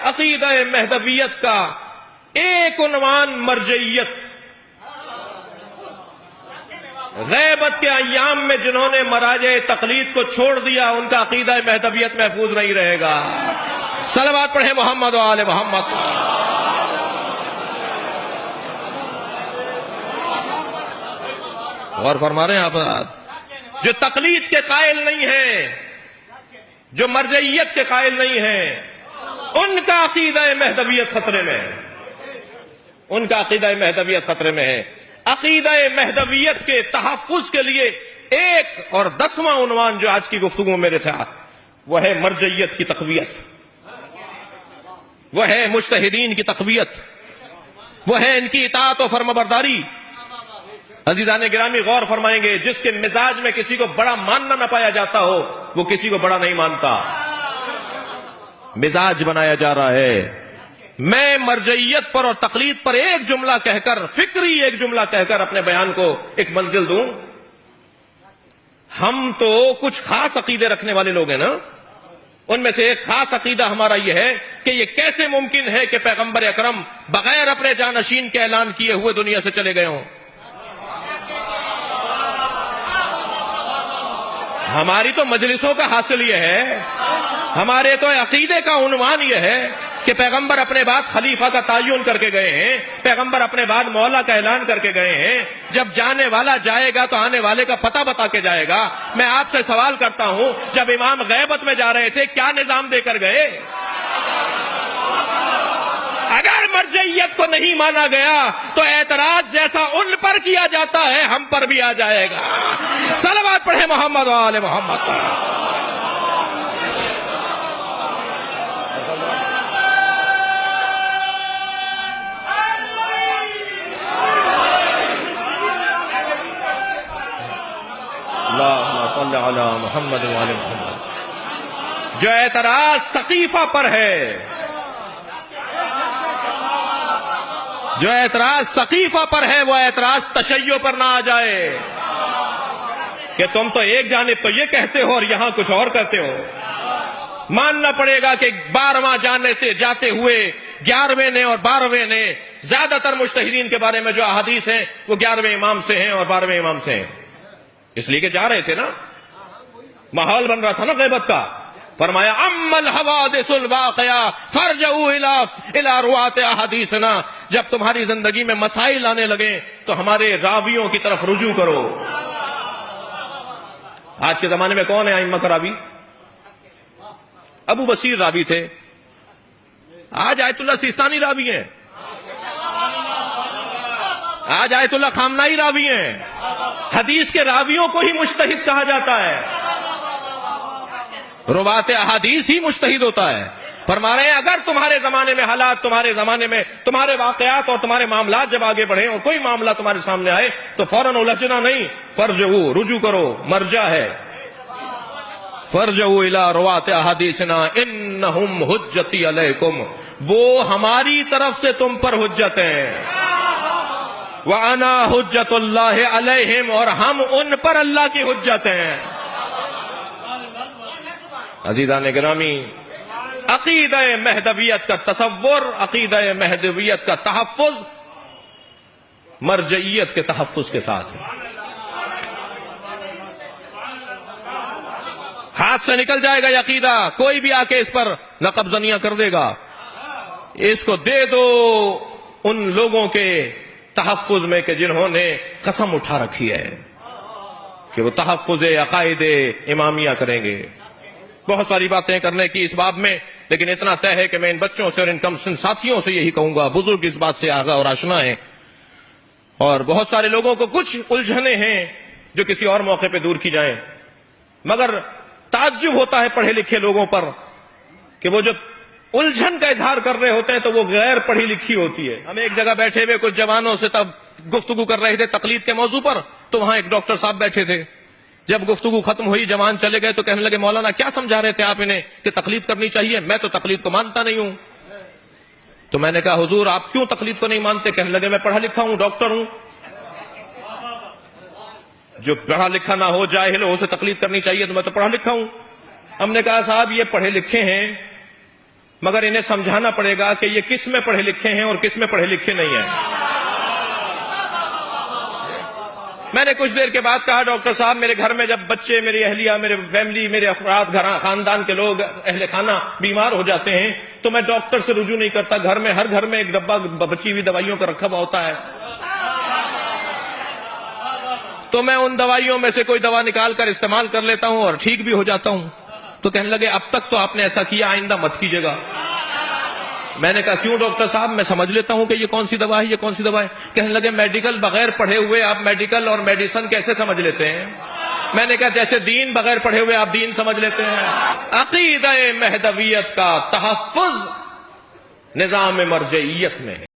عقیدہ مہدویت کا ایک عنوان مرجعیت. غیبت کے ایام میں جنہوں نے مراجع تقلید کو چھوڑ دیا ان کا عقیدہ مہدویت محفوظ نہیں رہے گا. صلوات پڑھیں محمد و آل محمد. غور فرما رہے ہیں آپ؟ جو تقلید کے قائل نہیں ہیں، جو مرجعیت کے قائل نہیں ہیں، ان کا عقیدہ مہدویت خطرے میں ہے. ان کا عقیدہ مہدویت خطرے میں ہے. عقیدہ مہدویت کے تحفظ کے لیے ایک اور 10واں عنوان جو آج کی گفتگو میں میرے تھا وہ ہے مرجعیت کی تقویت، وہ ہے مجتہدین کی تقویت، وہ ہے ان کی اطاعت و فرمانبرداری. عزیزان گرامی غور فرمائیں گے، جس کے مزاج میں کسی کو بڑا ماننا نہ پایا جاتا ہو وہ کسی کو بڑا نہیں مانتا. مزاج بنایا جا رہا ہے. میں مرجعیت پر اور تقلید پر ایک جملہ کہہ کر، فکری ایک جملہ کہہ کر اپنے بیان کو ایک منزل دوں. ہم تو کچھ خاص عقیدے رکھنے والے لوگ ہیں نا. ان میں سے ایک خاص عقیدہ ہمارا یہ ہے کہ یہ کیسے ممکن ہے کہ پیغمبر اکرم بغیر اپنے جانشین کے اعلان کیے ہوئے دنیا سے چلے گئے ہوں. ہماری تو مجلسوں کا حاصل یہ ہے، ہمارے تو عقیدے کا عنوان یہ ہے کہ پیغمبر اپنے بعد خلیفہ کا تعین کر کے گئے ہیں، پیغمبر اپنے بعد مولا کا اعلان کر کے گئے ہیں. جب جانے والا جائے گا تو آنے والے کا پتہ بتا کے جائے گا. میں آپ سے سوال کرتا ہوں، جب امام غیبت میں جا رہے تھے کیا نظام دے کر گئے؟ اگر مرجعیت کو نہیں مانا گیا تو اعتراض جیسا ان پر کیا جاتا ہے ہم پر بھی آ جائے گا. صلوات پڑھیں محمد و آل محمد پر. اللہم صل علی محمد و آل محمد. جو اعتراض سقیفہ پر ہے، جو اعتراض سقیفہ پر ہے، وہ اعتراض تشیع پر نہ آ جائے کہ تم تو ایک جانب تو یہ کہتے ہو اور یہاں کچھ اور کرتے ہو. ماننا پڑے گا کہ 12واں جاتے ہوئے 11ویں نے اور 12ویں نے زیادہ تر مجتہدین کے بارے میں جو احادیث ہیں وہ 11ویں امام سے ہیں اور 12ویں امام سے ہیں. اس لیے کہ جا رہے تھے نا، ماحول بن رہا تھا نا غیبت کا. فرمایا اما الحوادث الواقعہ فرجعوا الى رواة احادیثنا. جب تمہاری زندگی میں مسائل آنے لگے تو ہمارے راویوں کی طرف رجوع کرو. آج کے زمانے میں کون ہے ائمہ کا راوی؟ ابو بصیر راوی تھے، آج آیت اللہ سیستانی راوی ہیں، آج آیت اللہ خامنائی راوی ہیں. حدیث کے راویوں کو ہی مجتہد کہا جاتا ہے، رواة احادیث ہی مجتہد ہوتا ہے. فرما رہے ہیں اگر تمہارے زمانے میں حالات، تمہارے زمانے میں تمہارے واقعات اور تمہارے معاملات جب آگے بڑھیں اور کوئی معاملہ تمہارے سامنے آئے تو فوراً الجھنا نہیں، فرجعوا، رجوع کرو. مرجع ہے فرجعوا الی رواة احادیثنا انہم حجتی علیکم. وہ ہماری طرف سے تم پر حجت ہیں. وَأَنَا حُجَّةُ اللَّهِ عَلَيْهِمْ، اور ہم ان پر اللہ کی حجت ہیں. عزیزان گرامی، عقیدہ مہدویت کا تصور، عقیدہ مہدویت کا تحفظ مرجعیت کے تحفظ کے ساتھ ہے. ہاتھ سے نکل جائے گا یہ عقیدہ، کوئی بھی آ کے اس پر نقب زنیاں کر دے گا. اس کو دے دو ان لوگوں کے تحفظ میں کہ جنہوں نے قسم اٹھا رکھی ہے کہ وہ تحفظ عقائد امامیہ کریں گے. بہت ساری باتیں کرنے کی اس باب میں، لیکن اتنا طے ہے کہ میں ان بچوں سے اور ان کم سن ساتھیوں سے یہی کہوں گا، بزرگ اس بات سے آگاہ اور آشنا ہیں، اور بہت سارے لوگوں کو کچھ الجھنے ہیں جو کسی اور موقع پہ دور کی جائیں. مگر تعجب ہوتا ہے پڑھے لکھے لوگوں پر کہ وہ جو الجھن کا اظہار کر رہے ہوتے ہیں تو وہ غیر پڑھی لکھی ہوتی ہے. ہم ایک جگہ بیٹھے ہوئے کچھ جوانوں سے تب گفتگو کر رہے تھے تقلید کے موضوع پر، تو وہاں ایک ڈاکٹر صاحب بیٹھے تھے. جب گفتگو ختم ہوئی جوان چلے گئے تو کہنے لگے مولانا کیا سمجھا رہے تھے آپ انہیں کہ تقلید کرنی چاہیے؟ میں تو تقلید کو مانتا نہیں ہوں. تو میں نے کہا حضور آپ کیوں تقلید کو نہیں مانتے؟ کہنے لگے میں پڑھا لکھا ہوں، ڈاکٹر ہوں. جو پڑھا لکھا نہ ہو، جاہل ہو، اسے تقلید کرنی چاہیے، تو میں تو پڑھا لکھا ہوں. ہم نے کہا صاحب یہ پڑھے لکھے ہیں مگر انہیں سمجھانا پڑے گا کہ یہ کس میں پڑھے لکھے ہیں اور کس میں پڑھے لکھے نہیں ہیں۔ میں نے کچھ دیر کے بعد کہا ڈاکٹر صاحب میرے گھر میں جب بچے، میری اہلیہ، میرے فیملی، میرے افراد، خاندان کے لوگ، اہل خانہ بیمار ہو جاتے ہیں تو میں ڈاکٹر سے رجوع نہیں کرتا، ہر گھر میں ایک ڈبہ بچی ہوئی دوائیوں کا رکھا ہوا ہوتا ہے، تو میں ان دوائیوں میں سے کوئی دوا نکال کر استعمال کر لیتا ہوں اور ٹھیک بھی ہو جاتا ہوں۔ تو کہنے لگے اب تک تو آپ نے ایسا کیا، آئندہ مت کیجیے گا۔ میں نے کہا کیوں ڈاکٹر صاحب، میں سمجھ لیتا ہوں کہ یہ کون سی دوا ہے، یہ کون سی دوا ہے۔ کہنے لگے میڈیکل بغیر پڑھے ہوئے آپ میڈیکل اور میڈیسن کیسے سمجھ لیتے ہیں؟ میں نے کہا جیسے دین بغیر پڑھے ہوئے آپ دین سمجھ لیتے ہیں۔ عقیدہ مہدویت کا تحفظ نظام مرجعیت میں ہے۔